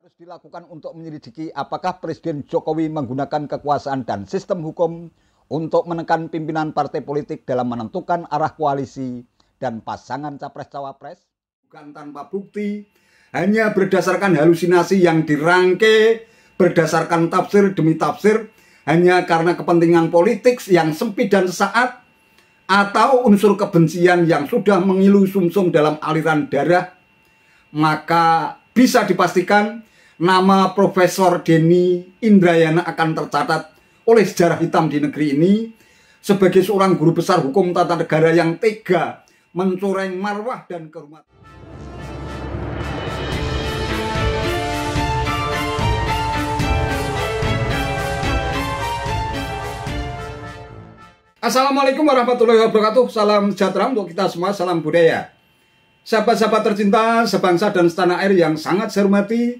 harus dilakukan untuk menyelidiki apakah Presiden Jokowi menggunakan kekuasaan dan sistem hukum untuk menekan pimpinan partai politik dalam menentukan arah koalisi dan pasangan capres-cawapres? Bukan tanpa bukti, hanya berdasarkan halusinasi yang dirangkai, berdasarkan tafsir demi tafsir, hanya karena kepentingan politik yang sempit dan sesaat, atau unsur kebencian yang sudah mengilu sumsum dalam aliran darah, maka bisa dipastikan nama Profesor Denny Indrayana akan tercatat oleh sejarah hitam di negeri ini sebagai seorang guru besar hukum tata negara yang tega mencoreng marwah dan kehormatan. Assalamualaikum warahmatullahi wabarakatuh. Salam sejahtera untuk kita semua, salam budaya. Sahabat-sahabat tercinta sebangsa dan setanah air yang sangat saya hormati,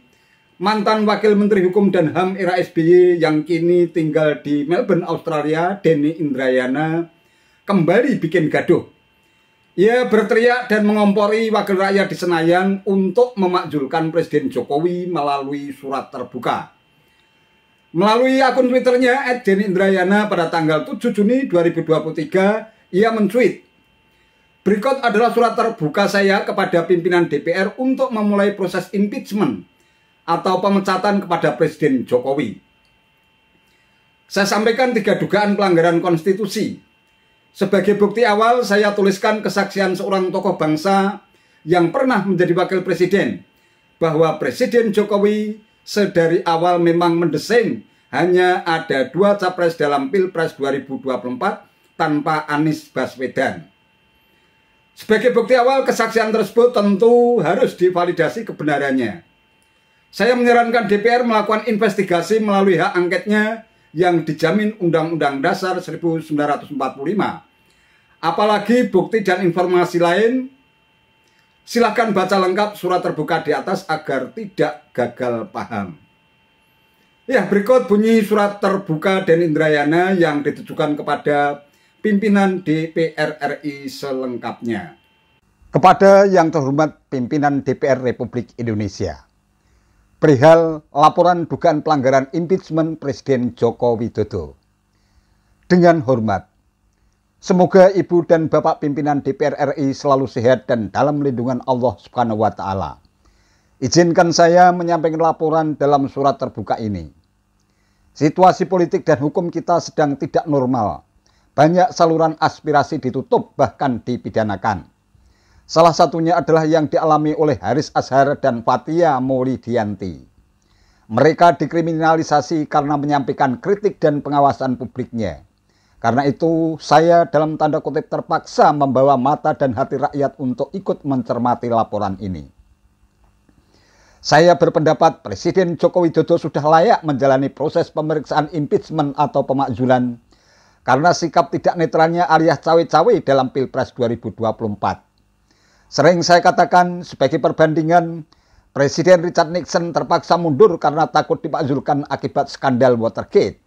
mantan Wakil Menteri Hukum dan HAM era SBY yang kini tinggal di Melbourne, Australia, Denny Indrayana kembali bikin gaduh. Ia berteriak dan mengompori wakil rakyat di Senayan untuk memakzulkan Presiden Jokowi melalui surat terbuka. Melalui akun Twitternya @DennyIndrayana pada tanggal 7 Juni 2023, ia men-tweet, "Berikut adalah surat terbuka saya kepada pimpinan DPR untuk memulai proses impeachment atau pemecatan kepada Presiden Jokowi. Saya sampaikan 3 dugaan pelanggaran konstitusi. Sebagai bukti awal, saya tuliskan kesaksian seorang tokoh bangsa yang pernah menjadi wakil presiden, bahwa Presiden Jokowi sedari awal memang mendesain hanya ada 2 capres dalam Pilpres 2024 tanpa Anies Baswedan. Sebagai bukti awal, kesaksian tersebut tentu harus divalidasi kebenarannya. Saya menyarankan DPR melakukan investigasi melalui hak angketnya yang dijamin Undang-Undang Dasar 1945. Apalagi bukti dan informasi lain, silahkan baca lengkap surat terbuka di atas agar tidak gagal paham." Ya, berikut bunyi surat terbuka Denny Indrayana yang ditujukan kepada pimpinan DPR RI selengkapnya. Kepada yang terhormat pimpinan DPR Republik Indonesia, perihal laporan dugaan pelanggaran impeachment Presiden Joko Widodo. Dengan hormat, semoga Ibu dan Bapak pimpinan DPR RI selalu sehat dan dalam lindungan Allah Subhanahu wa Ta'ala. Izinkan saya menyampaikan laporan dalam surat terbuka ini. Situasi politik dan hukum kita sedang tidak normal. Banyak saluran aspirasi ditutup, bahkan dipidanakan. Salah satunya adalah yang dialami oleh Haris Azhar dan Fathia Maulidiyanti. Mereka dikriminalisasi karena menyampaikan kritik dan pengawasan publiknya. Karena itu, saya dalam tanda kutip terpaksa membawa mata dan hati rakyat untuk ikut mencermati laporan ini. Saya berpendapat Presiden Joko Widodo sudah layak menjalani proses pemeriksaan impeachment atau pemakzulan karena sikap tidak netralnya alias cawe-cawe dalam Pilpres 2024. Sering saya katakan sebagai perbandingan, Presiden Richard Nixon terpaksa mundur karena takut dimakzulkan akibat skandal Watergate,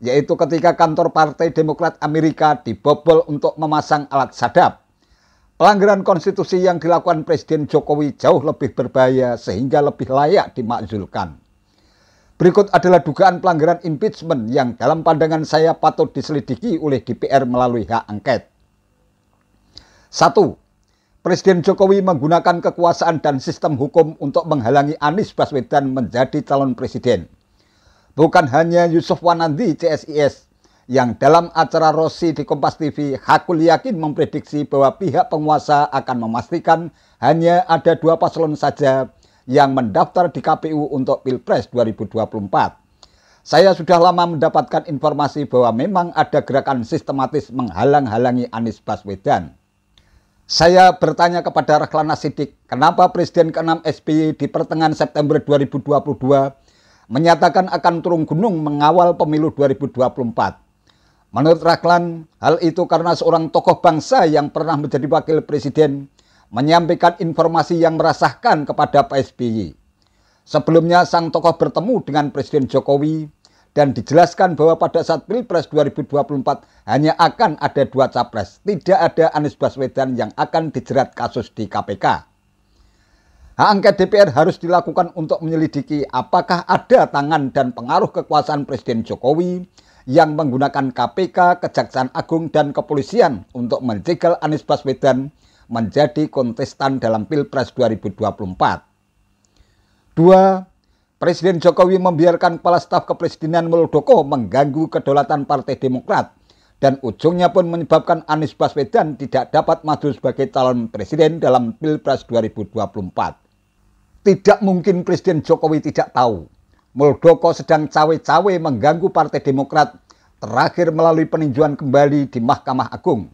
yaitu ketika kantor Partai Demokrat Amerika dibobol untuk memasang alat sadap. Pelanggaran konstitusi yang dilakukan Presiden Jokowi jauh lebih berbahaya sehingga lebih layak dimakzulkan. Berikut adalah dugaan pelanggaran impeachment yang dalam pandangan saya patut diselidiki oleh DPR melalui hak angket. 1. Presiden Jokowi menggunakan kekuasaan dan sistem hukum untuk menghalangi Anies Baswedan menjadi calon presiden. Bukan hanya Yusuf Wanandi CSIS yang dalam acara Rossi di Kompas TV hakul yakin memprediksi bahwa pihak penguasa akan memastikan hanya ada 2 paslon saja yang mendaftar di KPU untuk Pilpres 2024. Saya sudah lama mendapatkan informasi bahwa memang ada gerakan sistematis menghalang-halangi Anies Baswedan. Saya bertanya kepada Rahlana Siddiq, kenapa Presiden ke-6 SBY di pertengahan September 2022 menyatakan akan turun gunung mengawal pemilu 2024. Menurut Rahlan, hal itu karena seorang tokoh bangsa yang pernah menjadi wakil presiden menyampaikan informasi yang meresahkan kepada Pak SBY. Sebelumnya sang tokoh bertemu dengan Presiden Jokowi dan dijelaskan bahwa pada saat Pilpres 2024 hanya akan ada 2 capres, tidak ada Anies Baswedan yang akan dijerat kasus di KPK. Hak angket DPR harus dilakukan untuk menyelidiki apakah ada tangan dan pengaruh kekuasaan Presiden Jokowi yang menggunakan KPK, Kejaksaan Agung, dan Kepolisian untuk menjegal Anies Baswedan menjadi kontestan dalam Pilpres 2024. 2. Presiden Jokowi membiarkan Kepala Staf Kepresidenan Muldoko mengganggu kedaulatan Partai Demokrat dan ujungnya pun menyebabkan Anies Baswedan tidak dapat maju sebagai calon presiden dalam Pilpres 2024. Tidak mungkin Presiden Jokowi tidak tahu Muldoko sedang cawe-cawe mengganggu Partai Demokrat, terakhir melalui peninjauan kembali di Mahkamah Agung.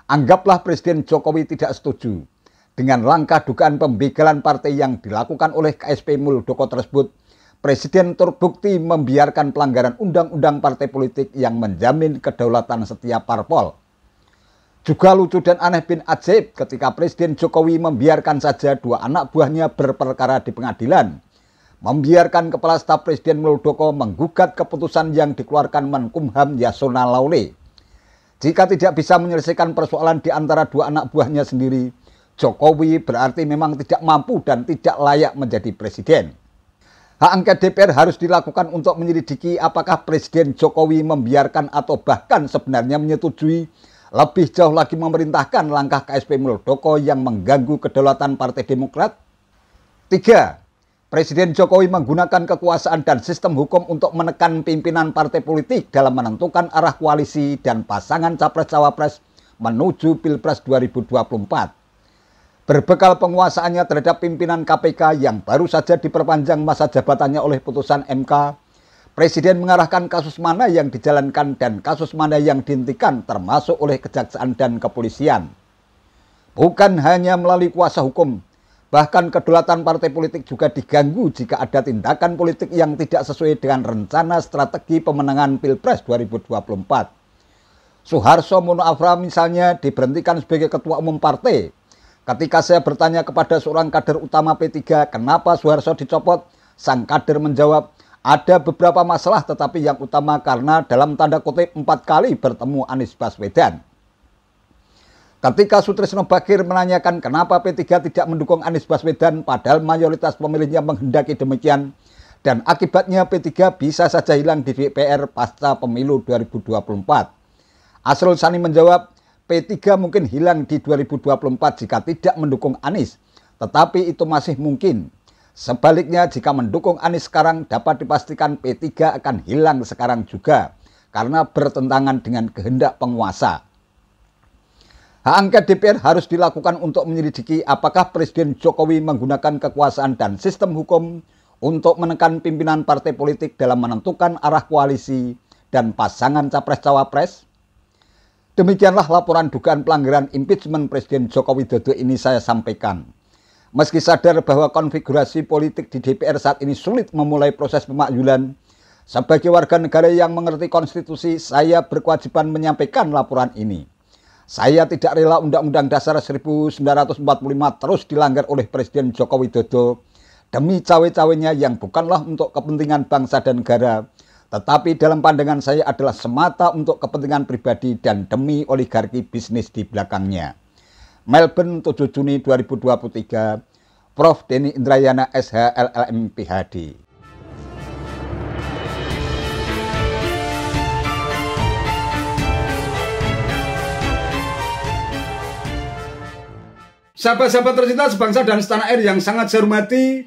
Anggaplah Presiden Jokowi tidak setuju dengan langkah dugaan pembegalan partai yang dilakukan oleh KSP Muldoko tersebut. Presiden terbukti membiarkan pelanggaran undang-undang partai politik yang menjamin kedaulatan setiap parpol. Juga lucu dan aneh bin ajaib ketika Presiden Jokowi membiarkan saja dua anak buahnya berperkara di pengadilan. Membiarkan Kepala Staf Presiden Muldoko menggugat keputusan yang dikeluarkan Menkumham Yasona Lawli. Jika tidak bisa menyelesaikan persoalan di antara dua anak buahnya sendiri, Jokowi berarti memang tidak mampu dan tidak layak menjadi presiden. Hak angket DPR harus dilakukan untuk menyelidiki apakah Presiden Jokowi membiarkan atau bahkan sebenarnya menyetujui, lebih jauh lagi memerintahkan langkah KSP Muldoko yang mengganggu kedaulatan Partai Demokrat. 3. Presiden Jokowi menggunakan kekuasaan dan sistem hukum untuk menekan pimpinan partai politik dalam menentukan arah koalisi dan pasangan capres-cawapres menuju Pilpres 2024. Berbekal penguasaannya terhadap pimpinan KPK yang baru saja diperpanjang masa jabatannya oleh putusan MK, Presiden mengarahkan kasus mana yang dijalankan dan kasus mana yang dihentikan termasuk oleh Kejaksaan dan Kepolisian. Bukan hanya melalui kuasa hukum, bahkan kedaulatan partai politik juga diganggu jika ada tindakan politik yang tidak sesuai dengan rencana strategi pemenangan Pilpres 2024. Suharso Mono Arfa misalnya diberhentikan sebagai ketua umum partai. Ketika saya bertanya kepada seorang kader utama P3 kenapa Suharso dicopot, sang kader menjawab, ada beberapa masalah tetapi yang utama karena dalam tanda kutip 4 kali bertemu Anies Baswedan. Ketika Sutrisno Bakir menanyakan kenapa P3 tidak mendukung Anies Baswedan padahal mayoritas pemilihnya menghendaki demikian, dan akibatnya P3 bisa saja hilang di DPR pasca pemilu 2024. Asrul Sani menjawab, P3 mungkin hilang di 2024 jika tidak mendukung Anies, tetapi itu masih mungkin. Sebaliknya jika mendukung Anies sekarang dapat dipastikan P3 akan hilang sekarang juga karena bertentangan dengan kehendak penguasa. Hak angket DPR harus dilakukan untuk menyelidiki apakah Presiden Jokowi menggunakan kekuasaan dan sistem hukum untuk menekan pimpinan partai politik dalam menentukan arah koalisi dan pasangan capres-cawapres. Demikianlah laporan dugaan pelanggaran impeachment Presiden Joko Widodo ini saya sampaikan. Meski sadar bahwa konfigurasi politik di DPR saat ini sulit memulai proses pemakzulan, sebagai warga negara yang mengerti konstitusi, saya berkewajiban menyampaikan laporan ini. Saya tidak rela Undang-Undang Dasar 1945 terus dilanggar oleh Presiden Joko Widodo demi cawe-cawenya yang bukanlah untuk kepentingan bangsa dan negara, tetapi dalam pandangan saya adalah semata untuk kepentingan pribadi dan demi oligarki bisnis di belakangnya. Melbourne 7 Juni 2023, Prof. Denny Indrayana SH LLM PhD. Sahabat-sahabat tercinta sebangsa dan setanah air yang sangat saya hormati,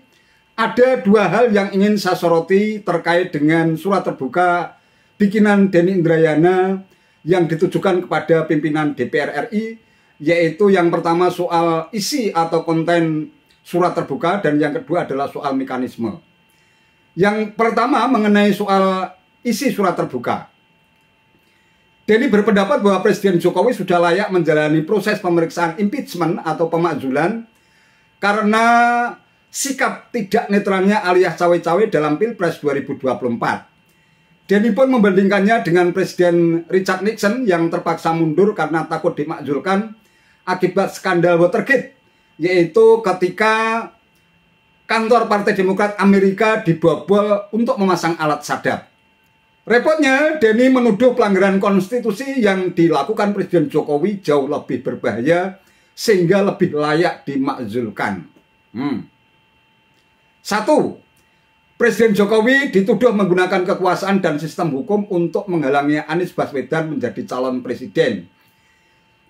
ada dua hal yang ingin saya soroti terkait dengan surat terbuka bikinan Denny Indrayana yang ditujukan kepada pimpinan DPR RI, yaitu yang pertama soal isi atau konten surat terbuka dan yang kedua adalah soal mekanisme. Yang pertama mengenai soal isi surat terbuka. Denny berpendapat bahwa Presiden Jokowi sudah layak menjalani proses pemeriksaan impeachment atau pemakzulan karena sikap tidak netralnya alias cawe-cawe dalam Pilpres 2024. Denny pun membandingkannya dengan Presiden Richard Nixon yang terpaksa mundur karena takut dimakzulkan akibat skandal Watergate, yaitu ketika kantor Partai Demokrat Amerika dibobol untuk memasang alat sadap. Repotnya, Denny menuduh pelanggaran konstitusi yang dilakukan Presiden Jokowi jauh lebih berbahaya sehingga lebih layak dimakzulkan. Satu, Presiden Jokowi dituduh menggunakan kekuasaan dan sistem hukum untuk menghalangi Anies Baswedan menjadi calon presiden.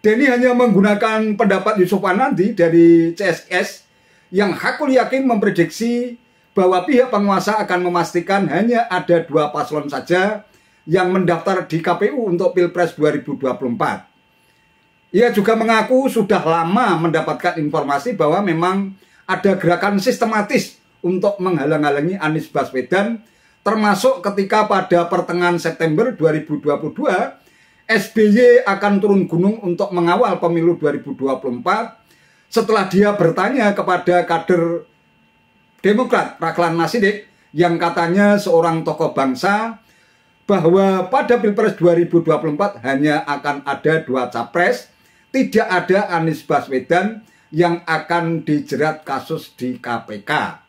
Denny hanya menggunakan pendapat Yusuf Wanandi dari CSIS yang hakul yakin memprediksi bahwa pihak penguasa akan memastikan hanya ada 2 paslon saja yang mendaftar di KPU untuk Pilpres 2024. Ia juga mengaku sudah lama mendapatkan informasi bahwa memang ada gerakan sistematis untuk menghalang-halangi Anies Baswedan, termasuk ketika pada pertengahan September 2022, SBY akan turun gunung untuk mengawal pemilu 2024 setelah dia bertanya kepada kader Demokrat Rahlan Nasidik yang katanya seorang tokoh bangsa bahwa pada Pilpres 2024 hanya akan ada 2 capres, tidak ada Anies Baswedan yang akan dijerat kasus di KPK.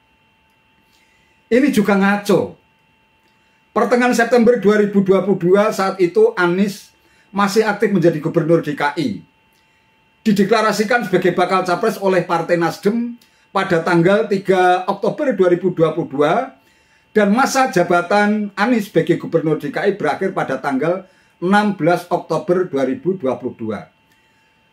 Ini juga ngaco. Pertengahan September 2022 saat itu Anies masih aktif menjadi gubernur DKI. Dideklarasikan sebagai bakal capres oleh Partai Nasdem pada tanggal 3 Oktober 2022 dan masa jabatan Anies sebagai gubernur DKI berakhir pada tanggal 16 Oktober 2022.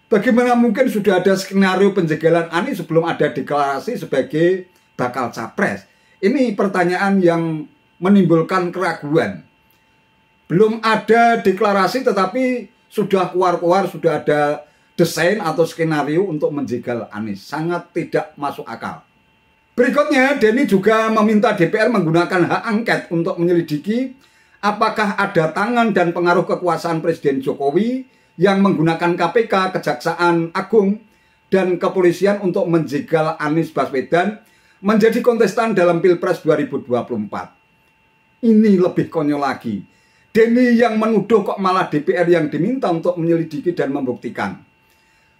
Bagaimana mungkin sudah ada skenario penjagalan Anies sebelum ada deklarasi sebagai bakal capres? Ini pertanyaan yang menimbulkan keraguan. Belum ada deklarasi tetapi sudah keluar-keluar, sudah ada desain atau skenario untuk menjegal Anies. Sangat tidak masuk akal. Berikutnya, Denny juga meminta DPR menggunakan hak angket untuk menyelidiki apakah ada tangan dan pengaruh kekuasaan Presiden Jokowi yang menggunakan KPK, Kejaksaan Agung, dan kepolisian untuk menjegal Anies Baswedan menjadi kontestan dalam Pilpres 2024. Ini lebih konyol lagi. Denny yang menuduh kok malah DPR yang diminta untuk menyelidiki dan membuktikan.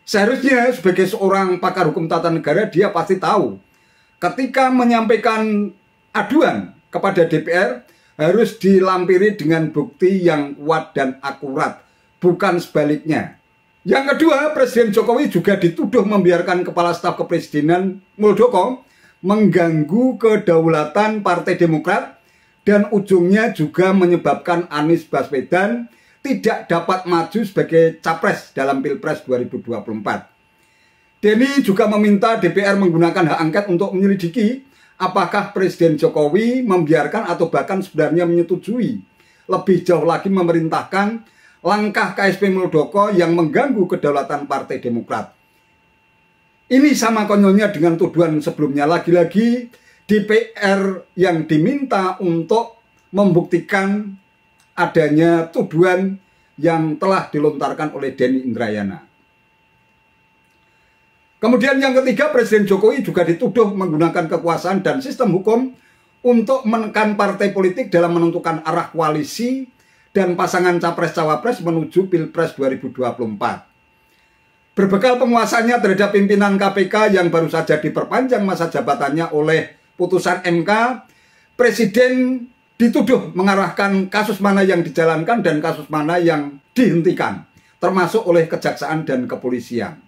Seharusnya sebagai seorang pakar hukum tata negara dia pasti tahu ketika menyampaikan aduan kepada DPR harus dilampiri dengan bukti yang kuat dan akurat, bukan sebaliknya. Yang kedua, Presiden Jokowi juga dituduh membiarkan Kepala Staf Kepresidenan Muldoko mengganggu kedaulatan Partai Demokrat dan ujungnya juga menyebabkan Anies Baswedan tidak dapat maju sebagai capres dalam Pilpres 2024. Denny juga meminta DPR menggunakan hak angket untuk menyelidiki apakah Presiden Jokowi membiarkan atau bahkan sebenarnya menyetujui lebih jauh lagi memerintahkan langkah KSP Muldoko yang mengganggu kedaulatan Partai Demokrat. Ini sama konyolnya dengan tuduhan sebelumnya. Lagi-lagi DPR yang diminta untuk membuktikan adanya tuduhan yang telah dilontarkan oleh Denny Indrayana. Kemudian yang ketiga, Presiden Jokowi juga dituduh menggunakan kekuasaan dan sistem hukum untuk menekan partai politik dalam menentukan arah koalisi dan pasangan capres-cawapres menuju Pilpres 2024. Berbekal penguasanya terhadap pimpinan KPK yang baru saja diperpanjang masa jabatannya oleh putusan MK, Presiden dituduh mengarahkan kasus mana yang dijalankan dan kasus mana yang dihentikan, termasuk oleh Kejaksaan dan Kepolisian.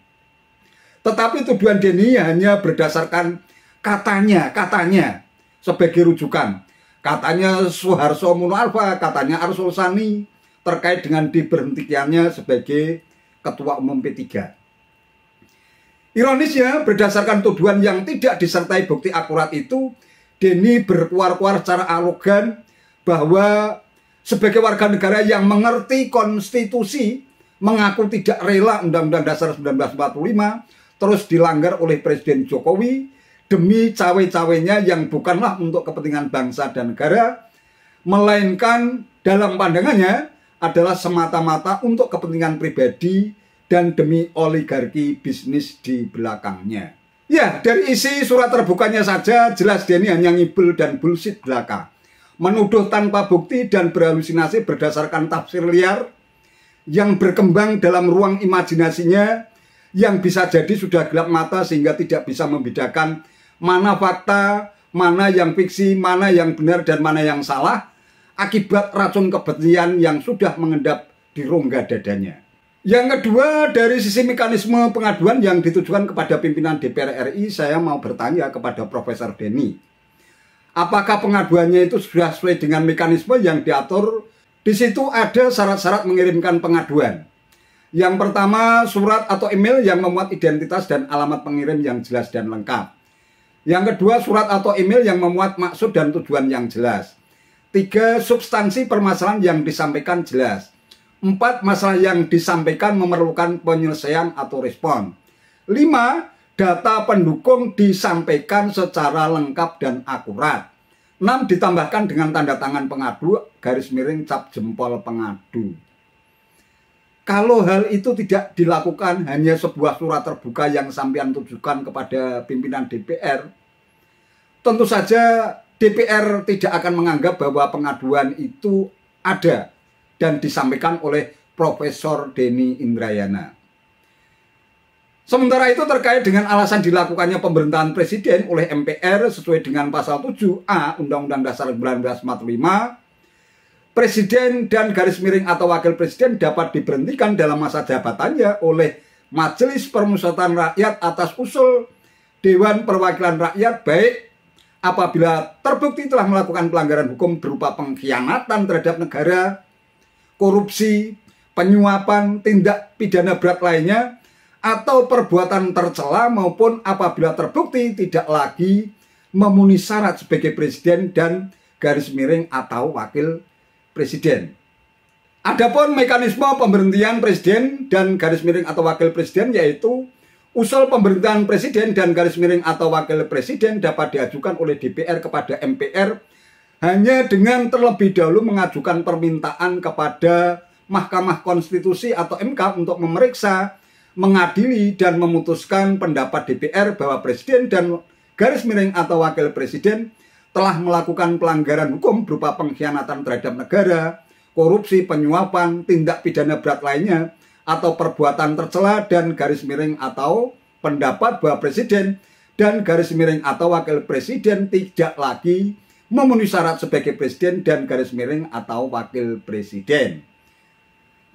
Tetapi tuduhan Denny hanya berdasarkan katanya sebagai rujukan. Katanya Soeharto Mono Arfa, katanya Arsul Sani terkait dengan diberhentikannya sebagai Ketua Umum P3. Ironisnya, berdasarkan tuduhan yang tidak disertai bukti akurat itu, Denny berkuar-kuar secara arogan bahwa sebagai warga negara yang mengerti konstitusi, mengaku tidak rela Undang-Undang Dasar 1945 terus dilanggar oleh Presiden Jokowi demi cawe-cawenya yang bukanlah untuk kepentingan bangsa dan negara, melainkan dalam pandangannya adalah semata-mata untuk kepentingan pribadi dan demi oligarki bisnis di belakangnya. Ya, dari isi surat terbukanya saja jelas Denny hanya ngibul dan bullshit belaka. Menuduh tanpa bukti dan berhalusinasi berdasarkan tafsir liar yang berkembang dalam ruang imajinasinya yang bisa jadi sudah gelap mata sehingga tidak bisa membedakan mana fakta, mana yang fiksi, mana yang benar dan mana yang salah akibat racun kebencian yang sudah mengendap di rongga dadanya. Yang kedua, dari sisi mekanisme pengaduan yang ditujukan kepada pimpinan DPR RI, saya mau bertanya kepada Profesor Denny. Apakah pengaduannya itu sudah sesuai dengan mekanisme yang diatur? Di situ ada syarat-syarat mengirimkan pengaduan. Yang pertama, surat atau email yang memuat identitas dan alamat pengirim yang jelas dan lengkap. Yang kedua, surat atau email yang memuat maksud dan tujuan yang jelas. 3, substansi permasalahan yang disampaikan jelas. 4, masalah yang disampaikan memerlukan penyelesaian atau respon. 5, data pendukung disampaikan secara lengkap dan akurat. 6, ditambahkan dengan tanda tangan pengadu, garis miring cap jempol pengadu. Kalau hal itu tidak dilakukan, hanya sebuah surat terbuka yang sampean tujukan kepada pimpinan DPR, tentu saja DPR tidak akan menganggap bahwa pengaduan itu ada dan disampaikan oleh Profesor Denny Indrayana. Sementara itu terkait dengan alasan dilakukannya pemerintahan presiden oleh MPR sesuai dengan pasal 7A Undang-Undang Dasar 1945, presiden dan garis miring atau wakil presiden dapat diberhentikan dalam masa jabatannya oleh Majelis Permusyawaratan Rakyat atas usul Dewan Perwakilan Rakyat, baik apabila terbukti telah melakukan pelanggaran hukum berupa pengkhianatan terhadap negara, korupsi, penyuapan, tindak pidana berat lainnya, atau perbuatan tercela, maupun apabila terbukti tidak lagi memenuhi syarat sebagai presiden dan garis miring atau wakil presiden. Adapun mekanisme pemberhentian presiden dan garis miring atau wakil presiden, yaitu usul pemberhentian presiden dan garis miring atau wakil presiden dapat diajukan oleh DPR kepada MPR hanya dengan terlebih dahulu mengajukan permintaan kepada Mahkamah Konstitusi atau MK untuk memeriksa, mengadili, dan memutuskan pendapat DPR bahwa presiden dan garis miring atau wakil presiden telah melakukan pelanggaran hukum berupa pengkhianatan terhadap negara, korupsi, penyuapan, tindak pidana berat lainnya, atau perbuatan tercela, dan garis miring atau pendapat bahwa presiden dan garis miring atau wakil presiden tidak lagi memenuhi syarat sebagai presiden dan garis miring atau wakil presiden.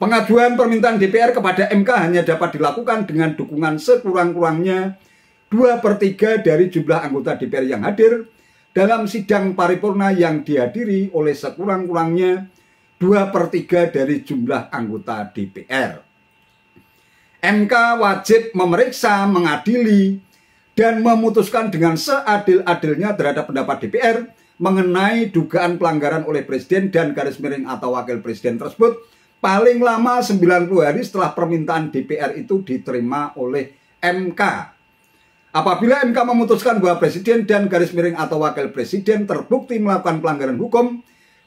Pengajuan permintaan DPR kepada MK hanya dapat dilakukan dengan dukungan sekurang-kurangnya 2/3 dari jumlah anggota DPR yang hadir dalam sidang paripurna yang dihadiri oleh sekurang-kurangnya 2/3 dari jumlah anggota DPR. MK wajib memeriksa, mengadili, dan memutuskan dengan seadil-adilnya terhadap pendapat DPR mengenai dugaan pelanggaran oleh presiden dan garis miring atau wakil presiden tersebut paling lama 90 hari setelah permintaan DPR itu diterima oleh MK. Apabila MK memutuskan bahwa presiden dan garis miring atau wakil presiden terbukti melakukan pelanggaran hukum,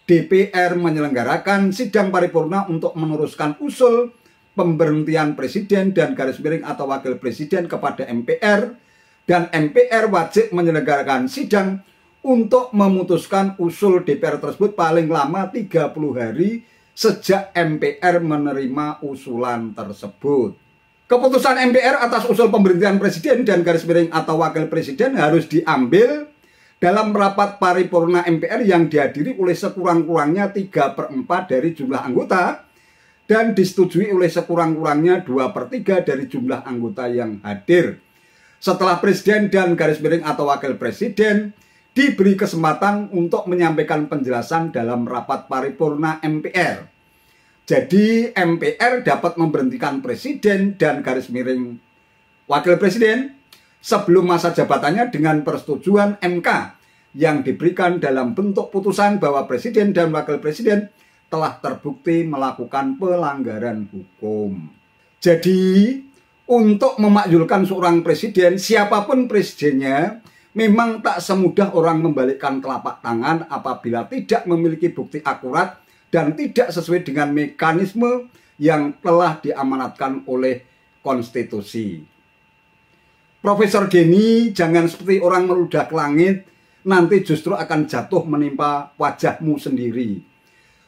DPR menyelenggarakan sidang paripurna untuk meneruskan usul pemberhentian presiden dan garis miring atau wakil presiden kepada MPR, dan MPR wajib menyelenggarakan sidang untuk memutuskan usul DPR tersebut paling lama 30 hari sejak MPR menerima usulan tersebut. Keputusan MPR atas usul pemberhentian presiden dan garis miring atau wakil presiden harus diambil dalam rapat paripurna MPR yang dihadiri oleh sekurang-kurangnya 3/4 dari jumlah anggota dan disetujui oleh sekurang-kurangnya 2/3 dari jumlah anggota yang hadir. Setelah presiden dan garis miring atau wakil presiden diberi kesempatan untuk menyampaikan penjelasan dalam rapat paripurna MPR. Jadi MPR dapat memberhentikan presiden dan garis miring wakil presiden sebelum masa jabatannya dengan persetujuan MK yang diberikan dalam bentuk putusan bahwa presiden dan wakil presiden telah terbukti melakukan pelanggaran hukum. Jadi untuk memakzulkan seorang presiden, siapapun presidennya, memang tak semudah orang membalikkan telapak tangan apabila tidak memiliki bukti akurat dan tidak sesuai dengan mekanisme yang telah diamanatkan oleh konstitusi. Profesor Denny, jangan seperti orang meludah ke langit, nanti justru akan jatuh menimpa wajahmu sendiri.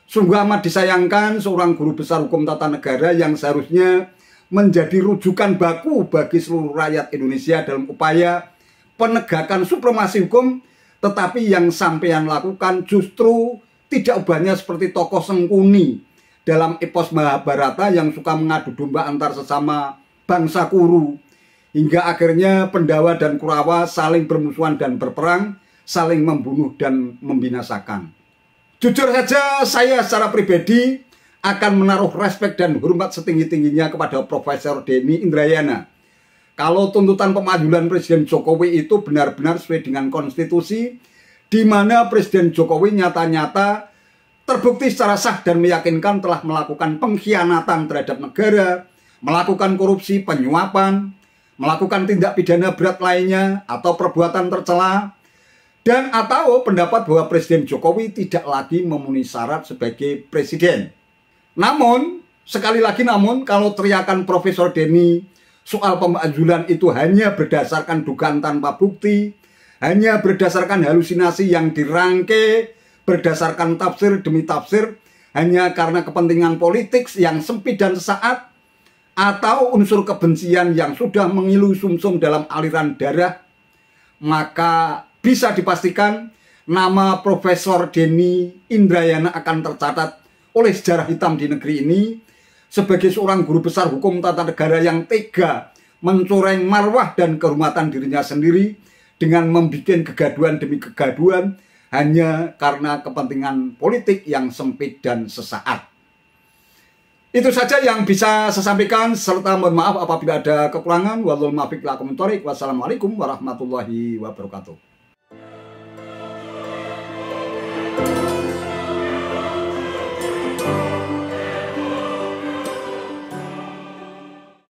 Sungguh amat disayangkan seorang guru besar hukum tata negara yang seharusnya menjadi rujukan baku bagi seluruh rakyat Indonesia dalam upaya penegakan supremasi hukum, tetapi yang sampean lakukan justru tidak ubahnya seperti tokoh Sengkuni dalam epos Mahabharata yang suka mengadu domba antar sesama bangsa Kuru, hingga akhirnya Pendawa dan Kurawa saling bermusuhan dan berperang saling membunuh dan membinasakan. Jujur saja, saya secara pribadi akan menaruh respek dan hormat setinggi-tingginya kepada Profesor Denny Indrayana. Kalau tuntutan pemakzulan Presiden Jokowi itu benar-benar sesuai dengan konstitusi, di mana Presiden Jokowi nyata-nyata terbukti secara sah dan meyakinkan telah melakukan pengkhianatan terhadap negara, melakukan korupsi, penyuapan, melakukan tindak pidana berat lainnya atau perbuatan tercela, dan atau pendapat bahwa Presiden Jokowi tidak lagi memenuhi syarat sebagai presiden. Namun, sekali lagi kalau teriakan Profesor Denny soal pemakzulan itu hanya berdasarkan dugaan tanpa bukti, hanya berdasarkan halusinasi yang dirangkai, berdasarkan tafsir demi tafsir, hanya karena kepentingan politik yang sempit dan sesaat, atau unsur kebencian yang sudah mengilu sumsum dalam aliran darah, maka bisa dipastikan nama Profesor Denny Indrayana akan tercatat oleh sejarah hitam di negeri ini sebagai seorang guru besar hukum tata negara yang tega mencoreng marwah dan kehormatan dirinya sendiri dengan membuat kegaduhan demi kegaduhan hanya karena kepentingan politik yang sempit dan sesaat. Itu saja yang bisa saya sampaikan, serta mohon maaf apabila ada kekurangan. Wassalamualaikum warahmatullahi wabarakatuh.